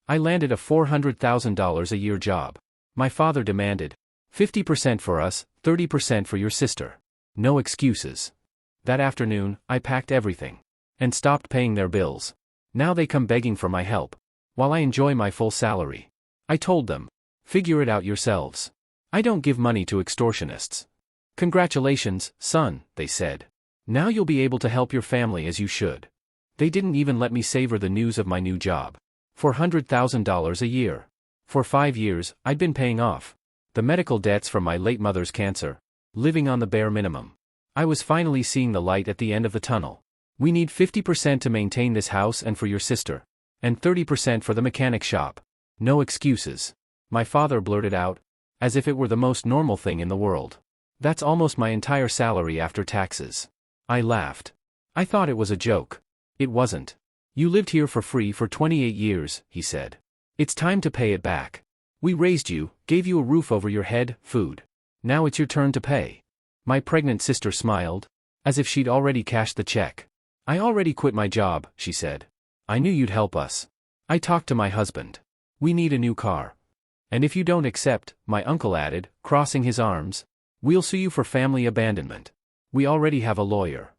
I landed a $400,000 a year job. My father demanded 50% for us, 30% for your sister. No excuses. That afternoon, I packed everything and stopped paying their bills. Now they come begging for my help, while I enjoy my full salary. I told them, figure it out yourselves. I don't give money to extortionists. Congratulations, son, they said. Now you'll be able to help your family as you should. They didn't even let me savor the news of my new job. $400,000 a year. For 5 years, I'd been paying off the medical debts from my late mother's cancer, living on the bare minimum. I was finally seeing the light at the end of the tunnel. We need 50% to maintain this house and for your sister, and 30% for the mechanic shop. No excuses. My father blurted out, as if it were the most normal thing in the world. That's almost my entire salary after taxes. I laughed. I thought it was a joke. It wasn't. You lived here for free for 28 years, he said. It's time to pay it back. We raised you, gave you a roof over your head, food. Now it's your turn to pay. My pregnant sister smiled, as if she'd already cashed the check. I already quit my job, she said. I knew you'd help us. I talked to my husband. We need a new car. And if you don't accept, my uncle added, crossing his arms, we'll sue you for family abandonment. We already have a lawyer.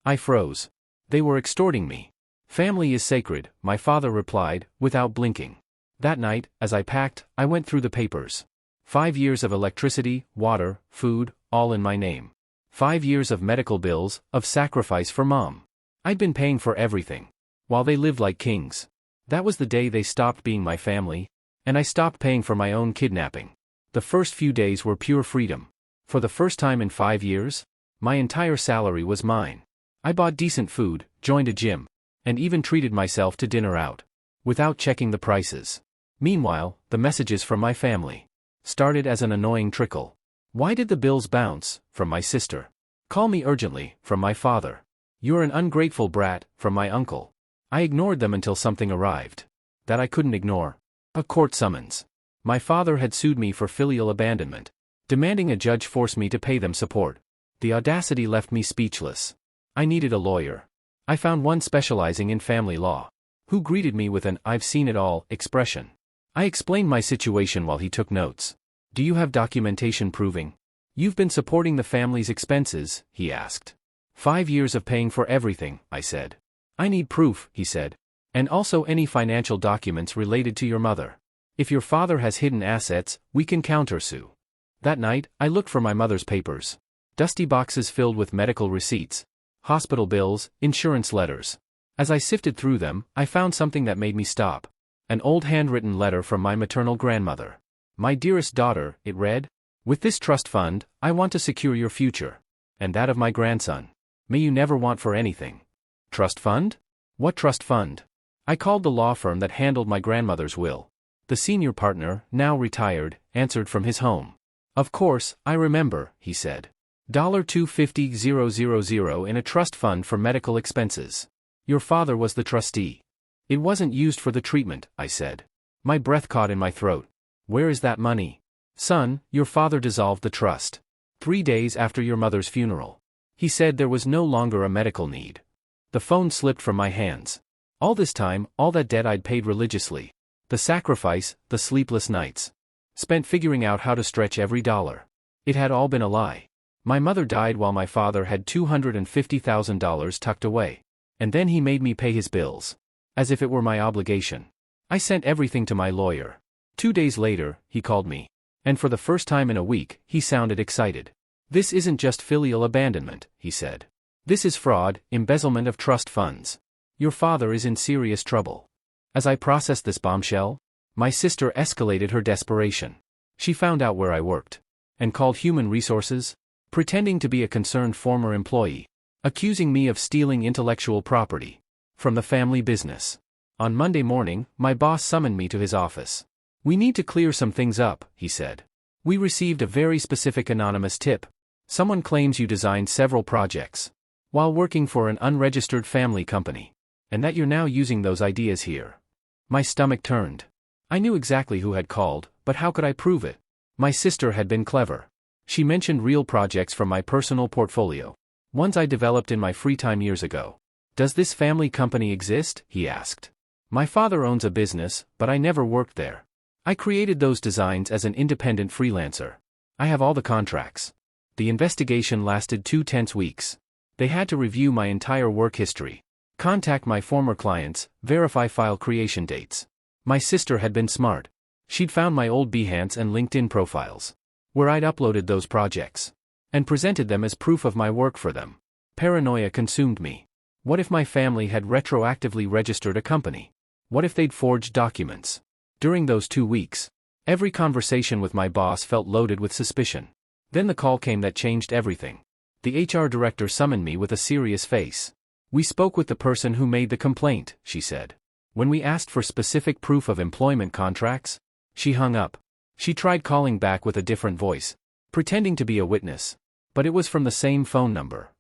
I froze. They were extorting me. Family is sacred, my father replied, without blinking. That night, as I packed, I went through the papers. 5 years of electricity, water, food, all in my name. 5 years of medical bills, of sacrifice for mom. I'd been paying for everything, while they lived like kings. That was the day they stopped being my family, and I stopped paying for my own kidnapping. The first few days were pure freedom. For the first time in 5 years, my entire salary was mine. I bought decent food, joined a gym, and even treated myself to dinner out, without checking the prices. Meanwhile, the messages from my family started as an annoying trickle. Why did the bills bounce? From my sister. Call me urgently, from my father. You're an ungrateful brat, from my uncle. I ignored them until something arrived that I couldn't ignore. A court summons. My father had sued me for filial abandonment, demanding a judge force me to pay them support. The audacity left me speechless. I needed a lawyer. I found one specializing in family law, who greeted me with an "I've seen it all" expression. I explained my situation while he took notes. Do you have documentation proving you've been supporting the family's expenses? He asked. 5 years of paying for everything, I said. I need proof, he said. And also any financial documents related to your mother. If your father has hidden assets, we can countersue. That night, I looked for my mother's papers. Dusty boxes filled with medical receipts, hospital bills, insurance letters. As I sifted through them, I found something that made me stop. An old handwritten letter from my maternal grandmother. My dearest daughter, it read. With this trust fund, I want to secure your future. And that of my grandson. May you never want for anything. Trust fund? What trust fund? I called the law firm that handled my grandmother's will. The senior partner, now retired, answered from his home. Of course, I remember, he said. $250,000 in a trust fund for medical expenses. Your father was the trustee. It wasn't used for the treatment, I said. My breath caught in my throat. Where is that money? Son, your father dissolved the trust 3 days after your mother's funeral. He said there was no longer a medical need. The phone slipped from my hands. All this time, all that debt I'd paid religiously. The sacrifice, the sleepless nights. Spent figuring out how to stretch every dollar. It had all been a lie. My mother died while my father had $250,000 tucked away. And then he made me pay his bills. As if it were my obligation. I sent everything to my lawyer. 2 days later, he called me. And for the first time in a week, he sounded excited. This isn't just filial abandonment, he said. This is fraud, embezzlement of trust funds. Your father is in serious trouble. As I processed this bombshell, my sister escalated her desperation. She found out where I worked. And called human resources, pretending to be a concerned former employee, accusing me of stealing intellectual property from the family business. On Monday morning, my boss summoned me to his office. We need to clear some things up, he said. We received a very specific anonymous tip. Someone claims you designed several projects while working for an unregistered family company, and that you're now using those ideas here. My stomach turned. I knew exactly who had called, but how could I prove it? My sister had been clever. She mentioned real projects from my personal portfolio, ones I developed in my free time years ago. Does this family company exist? He asked. My father owns a business, but I never worked there. I created those designs as an independent freelancer. I have all the contracts. The investigation lasted 2 tense weeks. They had to review my entire work history, contact my former clients, verify file creation dates. My sister had been smart. She'd found my old Behance and LinkedIn profiles, where I'd uploaded those projects, and presented them as proof of my work for them. Paranoia consumed me. What if my family had retroactively registered a company? What if they'd forged documents? During those 2 weeks, every conversation with my boss felt loaded with suspicion. Then the call came that changed everything. The HR director summoned me with a serious face. "We spoke with the person who made the complaint," she said. When we asked for specific proof of employment contracts, she hung up. She tried calling back with a different voice, pretending to be a witness. But it was from the same phone number.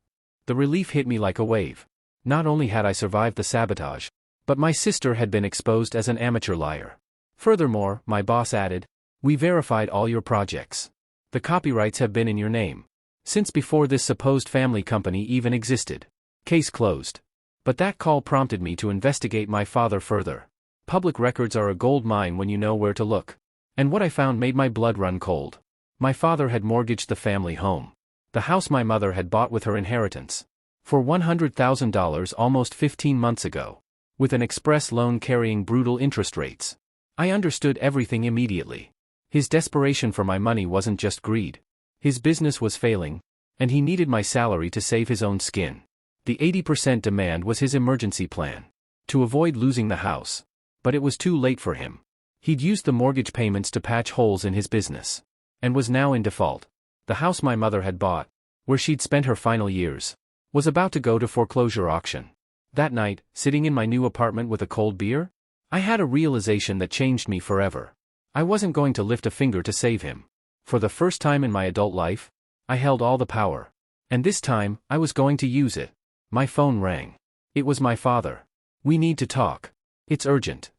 The relief hit me like a wave. Not only had I survived the sabotage, but my sister had been exposed as an amateur liar. Furthermore, my boss added, "We verified all your projects. The copyrights have been in your name since before this supposed family company even existed. Case closed." But that call prompted me to investigate my father further. Public records are a gold mine when you know where to look. And what I found made my blood run cold. My father had mortgaged the family home, the house my mother had bought with her inheritance, for $100,000 almost 15 months ago, with an express loan carrying brutal interest rates. I understood everything immediately. His desperation for my money wasn't just greed. His business was failing, and he needed my salary to save his own skin. The 80% demand was his emergency plan, to avoid losing the house. But it was too late for him. He'd used the mortgage payments to patch holes in his business, and was now in default. The house my mother had bought, where she'd spent her final years, was about to go to foreclosure auction. That night, sitting in my new apartment with a cold beer, I had a realization that changed me forever. I wasn't going to lift a finger to save him. For the first time in my adult life, I held all the power. And this time, I was going to use it. My phone rang. It was my father. "We need to talk. It's urgent."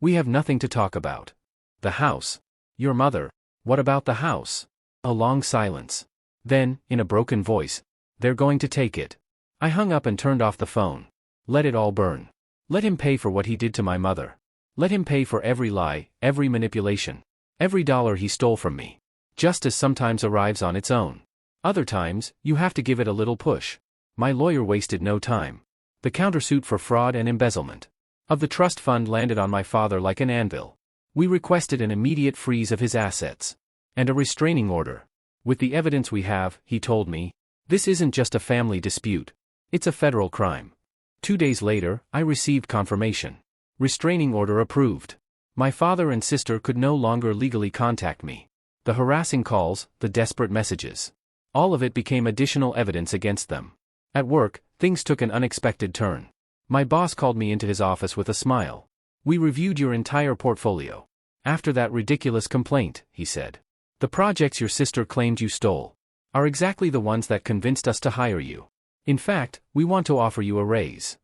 "We have nothing to talk about." "The house." "Your mother." "What about the house?" A long silence. Then, in a broken voice, "They're going to take it." I hung up and turned off the phone. Let it all burn. Let him pay for what he did to my mother. Let him pay for every lie, every manipulation, every dollar he stole from me. Justice sometimes arrives on its own. Other times, you have to give it a little push. My lawyer wasted no time. The countersuit for fraud and embezzlement of the trust fund landed on my father like an anvil. We requested an immediate freeze of his assets and a restraining order. "With the evidence we have," he told me, "this isn't just a family dispute. It's a federal crime." 2 days later, I received confirmation. Restraining order approved. My father and sister could no longer legally contact me. The harassing calls, the desperate messages, all of it became additional evidence against them. At work, things took an unexpected turn. My boss called me into his office with a smile. "We reviewed your entire portfolio. After that ridiculous complaint," he said, "the projects your sister claimed you stole are exactly the ones that convinced us to hire you. In fact, we want to offer you a raise."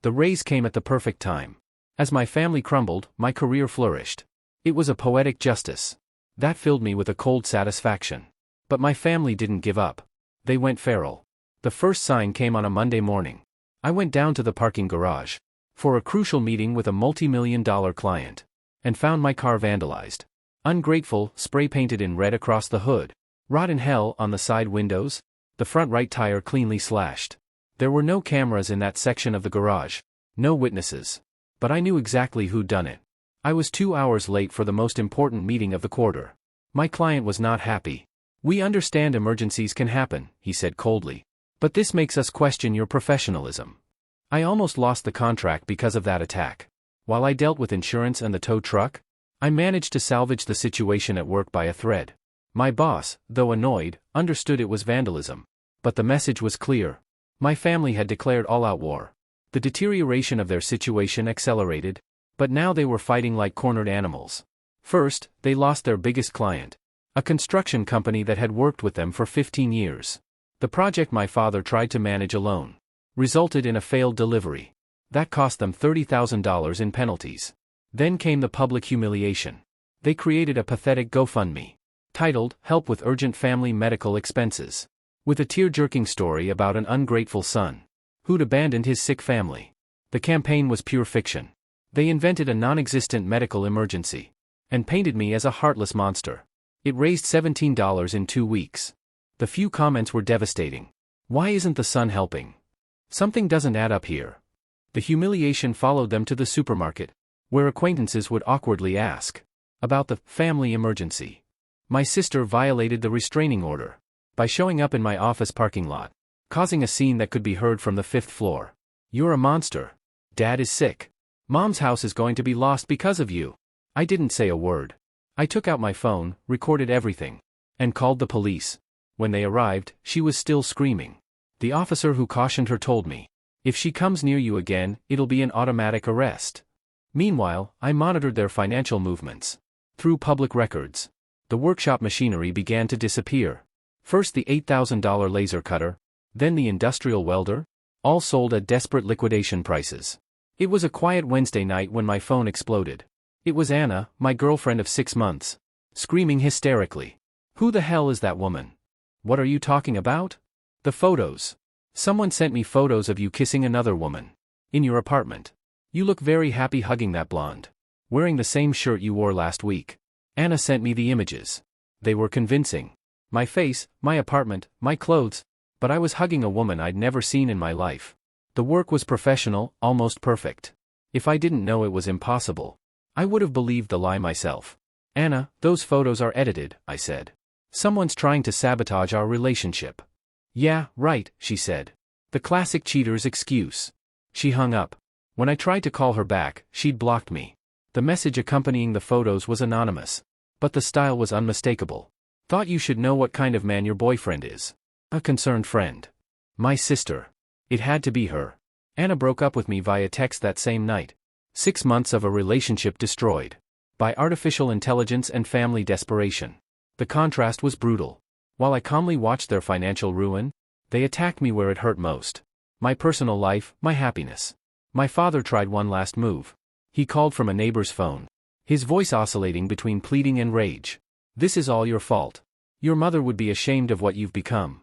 The raise came at the perfect time. As my family crumbled, my career flourished. It was a poetic justice. That filled me with a cold satisfaction. But my family didn't give up. They went feral. The first sign came on a Monday morning. I went down to the parking garage for a crucial meeting with a multi-million-dollar client, and found my car vandalized. Ungrateful, spray-painted in red across the hood. Rotten hell on the side windows. The front right tire cleanly slashed. There were no cameras in that section of the garage. No witnesses. But I knew exactly who'd done it. I was 2 hours late for the most important meeting of the quarter. My client was not happy. "We understand emergencies can happen," he said coldly. "But this makes us question your professionalism." I almost lost the contract because of that attack. While I dealt with insurance and the tow truck, I managed to salvage the situation at work by a thread. My boss, though annoyed, understood it was vandalism. But the message was clear. My family had declared all-out war. The deterioration of their situation accelerated, but now they were fighting like cornered animals. First, they lost their biggest client, a construction company that had worked with them for 15 years. The project my father tried to manage alone resulted in a failed delivery. That cost them $30,000 in penalties. Then came the public humiliation. They created a pathetic GoFundMe, titled, "Help with Urgent Family Medical Expenses," with a tear-jerking story about an ungrateful son who'd abandoned his sick family. The campaign was pure fiction. They invented a non-existent medical emergency and painted me as a heartless monster. It raised $17 in 2 weeks. The few comments were devastating. Why isn't the son helping? Something doesn't add up here. The humiliation followed them to the supermarket, where acquaintances would awkwardly ask about the family emergency. My sister violated the restraining order by showing up in my office parking lot, causing a scene that could be heard from the 5th floor. "You're a monster. Dad is sick. Mom's house is going to be lost because of you." I didn't say a word. I took out my phone, recorded everything, and called the police. When they arrived, she was still screaming. The officer who cautioned her told me, "If she comes near you again, it'll be an automatic arrest." Meanwhile, I monitored their financial movements through public records. The workshop machinery began to disappear. First the $8,000 laser cutter, then the industrial welder, all sold at desperate liquidation prices. It was a quiet Wednesday night when my phone exploded. It was Anna, my girlfriend of 6 months, screaming hysterically. "Who the hell is that woman? What are you talking about?" "The photos. Someone sent me photos of you kissing another woman in your apartment. You look very happy hugging that blonde, wearing the same shirt you wore last week." Anna sent me the images. They were convincing. My face, my apartment, my clothes, but I was hugging a woman I'd never seen in my life. The work was professional, almost perfect. If I didn't know it was impossible, I would have believed the lie myself. "Anna, those photos are edited," I said. "Someone's trying to sabotage our relationship." "Yeah, right," she said. The classic cheater's excuse. She hung up. When I tried to call her back, she'd blocked me. The message accompanying the photos was anonymous, but the style was unmistakable. "Thought you should know what kind of man your boyfriend is. A concerned friend." My sister. It had to be her. Anna broke up with me via text that same night. 6 months of a relationship destroyed by artificial intelligence and family desperation. The contrast was brutal. While I calmly watched their financial ruin, they attacked me where it hurt most. My personal life, my happiness. My father tried one last move. He called from a neighbor's phone, his voice oscillating between pleading and rage. "This is all your fault. Your mother would be ashamed of what you've become."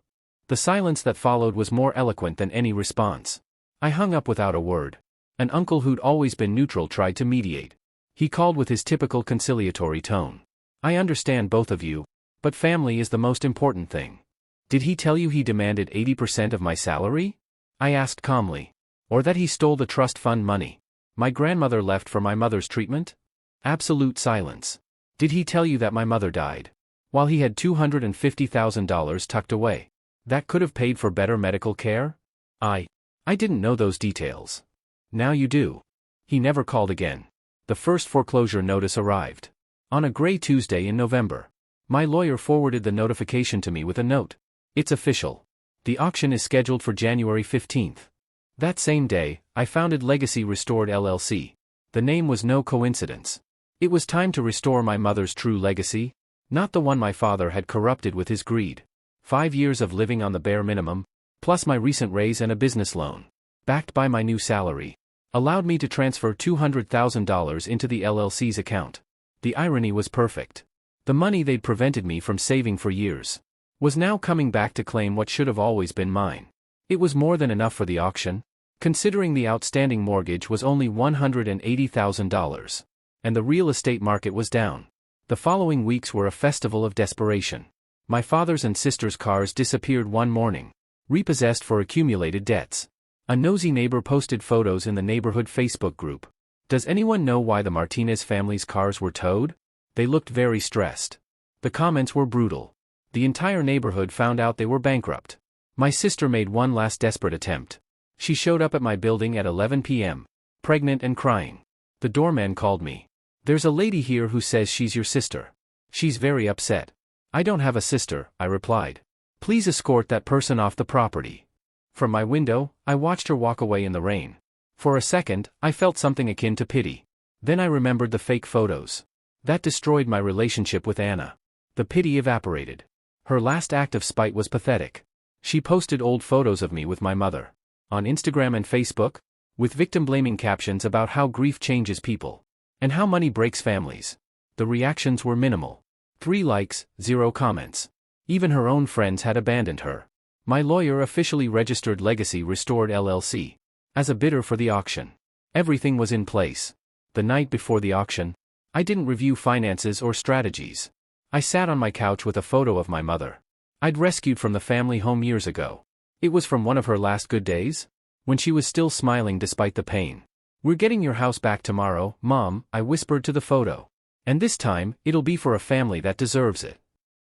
The silence that followed was more eloquent than any response. I hung up without a word. An uncle who'd always been neutral tried to mediate. He called with his typical conciliatory tone. "I understand both of you, but family is the most important thing." "Did he tell you he demanded 80% of my salary?" I asked calmly. "Or that he stole the trust fund money my grandmother left for my mother's treatment?" Absolute silence. "Did he tell you that my mother died while he had $250,000 tucked away that could have paid for better medical care?" I didn't know those details." "Now you do." He never called again. The first foreclosure notice arrived on a gray Tuesday in November. My lawyer forwarded the notification to me with a note. "It's official. The auction is scheduled for January 15th. That same day, I founded Legacy Restored LLC. The name was no coincidence. It was time to restore my mother's true legacy, not the one my father had corrupted with his greed. 5 years of living on the bare minimum, plus my recent raise and a business loan, backed by my new salary, allowed me to transfer $200,000 into the LLC's account. The irony was perfect. The money they'd prevented me from saving for years was now coming back to claim what should have always been mine. It was more than enough for the auction, considering the outstanding mortgage was only $180,000, and the real estate market was down. The following weeks were a festival of desperation. My father's and sister's cars disappeared one morning, repossessed for accumulated debts. A nosy neighbor posted photos in the neighborhood Facebook group. "Does anyone know why the Martinez family's cars were towed?" They looked very stressed. The comments were brutal. The entire neighborhood found out they were bankrupt. My sister made one last desperate attempt. She showed up at my building at 11 p.m., pregnant and crying. The doorman called me. "There's a lady here who says she's your sister. She's very upset." "I don't have a sister," I replied. "Please escort that person off the property." From my window, I watched her walk away in the rain. For a second, I felt something akin to pity. Then I remembered the fake photos. That destroyed my relationship with Anna. The pity evaporated. Her last act of spite was pathetic. She posted old photos of me with my mother on Instagram and Facebook, with victim-blaming captions about how grief changes people and how money breaks families. The reactions were minimal. 3 likes, 0 comments. Even her own friends had abandoned her. My lawyer officially registered Legacy Restored LLC as a bidder for the auction. Everything was in place. The night before the auction, I didn't review finances or strategies. I sat on my couch with a photo of my mother. I'd rescued from the family home years ago. It was from one of her last good days, when she was still smiling despite the pain. "We're getting your house back tomorrow, Mom," I whispered to the photo. "And this time, it'll be for a family that deserves it."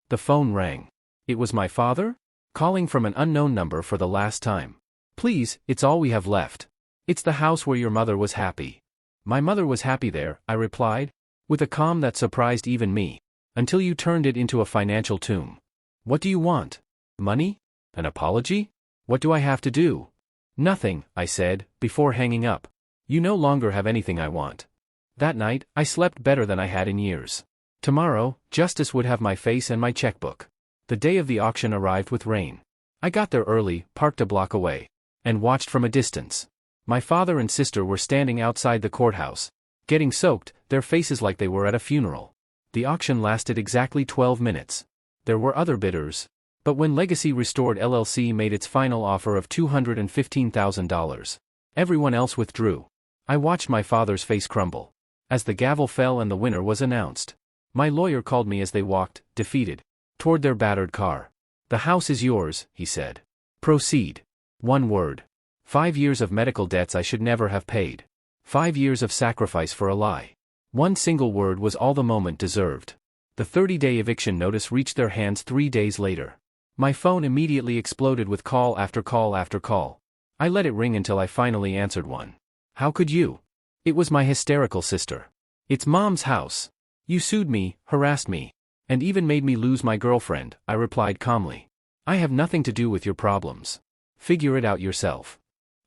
The phone rang. It was my father, calling from an unknown number for the last time. "Please, it's all we have left. It's the house where your mother was happy." "My mother was happy there," I replied, with a calm that surprised even me. "Until you turned it into a financial tomb." "What do you want? Money? An apology? What do I have to do?" "Nothing," I said, before hanging up. "You no longer have anything I want." That night, I slept better than I had in years. Tomorrow, justice would have my face and my checkbook. The day of the auction arrived with rain. I got there early, parked a block away, and watched from a distance. My father and sister were standing outside the courthouse, getting soaked, their faces like they were at a funeral. The auction lasted exactly 12 minutes. There were other bidders, but when Legacy Restored LLC made its final offer of $215,000, everyone else withdrew. I watched my father's face crumble as the gavel fell and the winner was announced. My lawyer called me as they walked, defeated, toward their battered car. "The house is yours," he said. "Proceed." One word. 5 years of medical debts I should never have paid. 5 years of sacrifice for a lie. One single word was all the moment deserved. The 30-day eviction notice reached their hands 3 days later. My phone immediately exploded with call after call after call. I let it ring until I finally answered one. "How could you?" It was my hysterical sister. "It's Mom's house. You sued me, harassed me, and even made me lose my girlfriend," I replied calmly. "I have nothing to do with your problems. Figure it out yourself."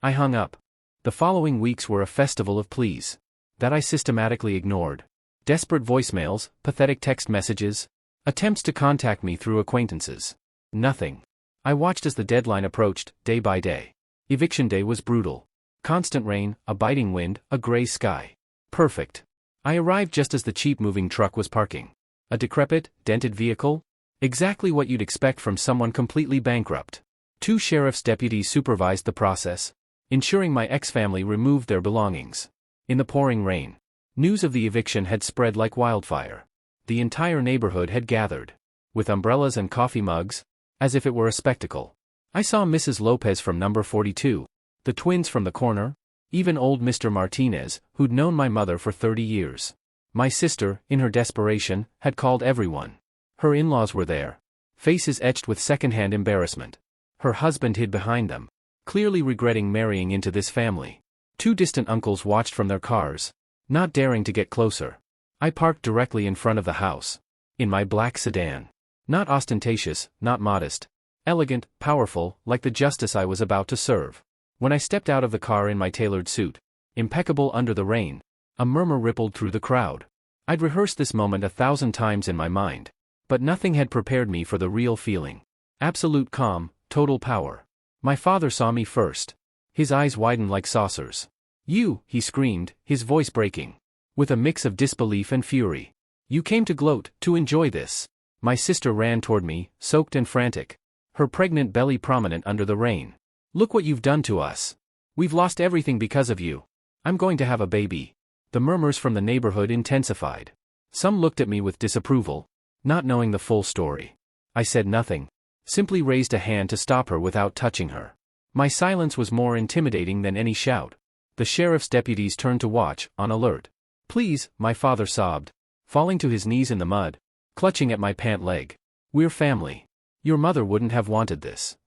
I hung up. The following weeks were a festival of pleas that I systematically ignored. Desperate voicemails, pathetic text messages, attempts to contact me through acquaintances. Nothing. I watched as the deadline approached, day by day. Eviction day was brutal. Constant rain, a biting wind, a gray sky. Perfect. I arrived just as the cheap moving truck was parking. A decrepit, dented vehicle? Exactly what you'd expect from someone completely bankrupt. 2 sheriff's deputies supervised the process, ensuring my ex-family removed their belongings. In the pouring rain, news of the eviction had spread like wildfire. The entire neighborhood had gathered, with umbrellas and coffee mugs, as if it were a spectacle. I saw Mrs. Lopez from number 42, the twins from the corner, even old Mr. Martinez, who'd known my mother for 30 years. My sister, in her desperation, had called everyone. Her in-laws were there, faces etched with secondhand embarrassment. Her husband hid behind them, clearly regretting marrying into this family. 2 distant uncles watched from their cars, not daring to get closer. I parked directly in front of the house, in my black sedan. Not ostentatious, not modest. Elegant, powerful, like the justice I was about to serve. When I stepped out of the car in my tailored suit, impeccable under the rain, a murmur rippled through the crowd. I'd rehearsed this moment 1,000 times in my mind, but nothing had prepared me for the real feeling. Absolute calm, total power. My father saw me first. His eyes widened like saucers. "You," he screamed, his voice breaking, with a mix of disbelief and fury. "You came to gloat, to enjoy this." My sister ran toward me, soaked and frantic, her pregnant belly prominent under the rain. "Look what you've done to us. We've lost everything because of you. I'm going to have a baby." The murmurs from the neighborhood intensified. Some looked at me with disapproval, not knowing the full story. I said nothing, simply raised a hand to stop her without touching her. My silence was more intimidating than any shout. The sheriff's deputies turned to watch, on alert. "Please," my father sobbed, falling to his knees in the mud, clutching at my pant leg. "We're family. Your mother wouldn't have wanted this."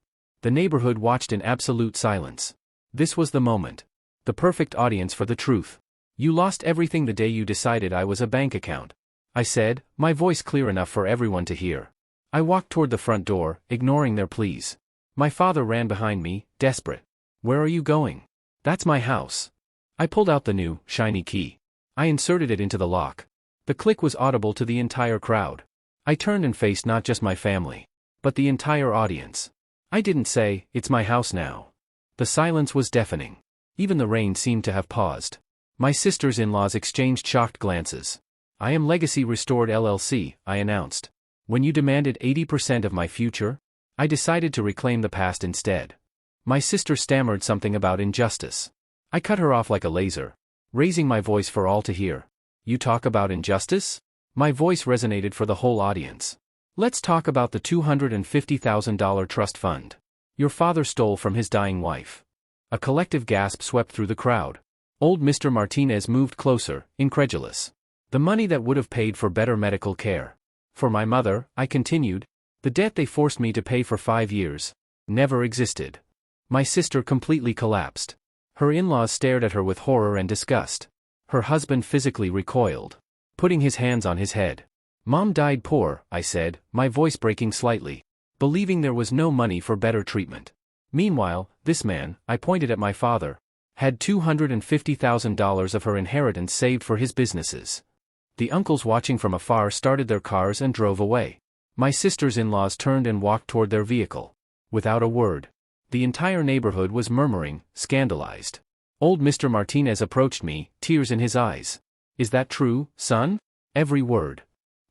The neighborhood watched in absolute silence. This was the moment. The perfect audience for the truth. "You lost everything the day you decided I was a bank account," I said, my voice clear enough for everyone to hear. I walked toward the front door, ignoring their pleas. My father ran behind me, desperate. "Where are you going?" "That's my house." I pulled out the new, shiny key. I inserted it into the lock. The click was audible to the entire crowd. I turned and faced not just my family, but the entire audience. I didn't say, "It's my house now." The silence was deafening. Even the rain seemed to have paused. My sister's in-laws exchanged shocked glances. "I am Legacy Restored LLC," I announced. "When you demanded 80% of my future, I decided to reclaim the past instead." My sister stammered something about injustice. I cut her off like a laser. raising my voice for all to hear. You talk about injustice? My voice resonated for the whole audience. Let's talk about the $250,000 trust fund your father stole from his dying wife. A collective gasp swept through the crowd. Old Mr. Martinez moved closer, incredulous. The money that would have paid for better medical care. For my mother, I continued, the debt they forced me to pay for 5 years never existed. My sister completely collapsed. Her in-laws stared at her with horror and disgust. Her husband physically recoiled, putting his hands on his head. Mom died poor, I said, my voice breaking slightly, believing there was no money for better treatment. Meanwhile, this man, I pointed at my father, had $250,000 of her inheritance saved for his businesses. The uncles watching from afar started their cars and drove away. My sister's in-laws turned and walked toward their vehicle. Without a word. The entire neighborhood was murmuring, scandalized. Old Mr. Martinez approached me, tears in his eyes. Is that true, son? Every word.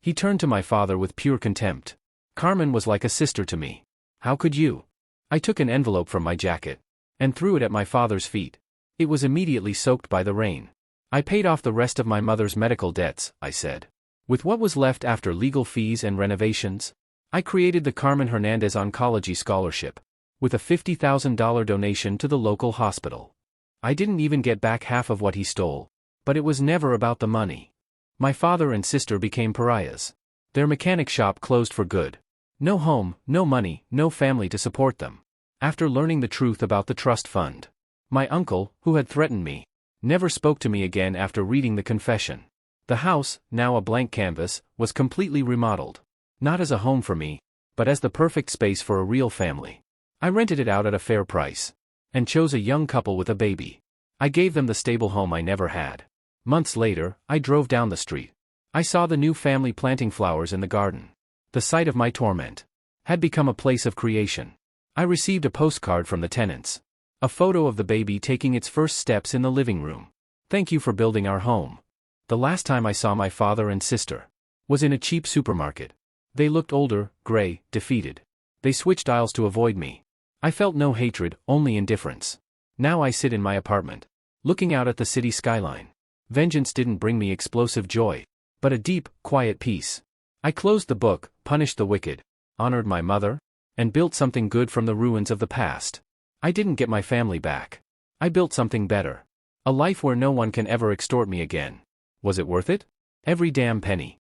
He turned to my father with pure contempt. Carmen was like a sister to me. How could you? I took an envelope from my jacket and threw it at my father's feet. It was immediately soaked by the rain. I paid off the rest of my mother's medical debts, I said. With what was left after legal fees and renovations, I created the Carmen Hernandez Oncology Scholarship, with a $50,000 donation to the local hospital. I didn't even get back half of what he stole, but it was never about the money. My father and sister became pariahs. Their mechanic shop closed for good. No home, no money, no family to support them. After learning the truth about the trust fund, my uncle, who had threatened me, never spoke to me again after reading the confession. The house, now a blank canvas, was completely remodeled. Not as a home for me, but as the perfect space for a real family. I rented it out at a fair price, and chose a young couple with a baby. I gave them the stable home I never had. Months later, I drove down the street. I saw the new family planting flowers in the garden. The site of my torment had become a place of creation. I received a postcard from the tenants. A photo of the baby taking its first steps in the living room. Thank you for building our home. The last time I saw my father and sister was in a cheap supermarket. They looked older, gray, defeated. They switched aisles to avoid me. I felt no hatred, only indifference. Now I sit in my apartment, looking out at the city skyline. Vengeance didn't bring me explosive joy, but a deep, quiet peace. I closed the book, punished the wicked, honored my mother, and built something good from the ruins of the past. I didn't get my family back. I built something better. A life where no one can ever extort me again. Was it worth it? Every damn penny.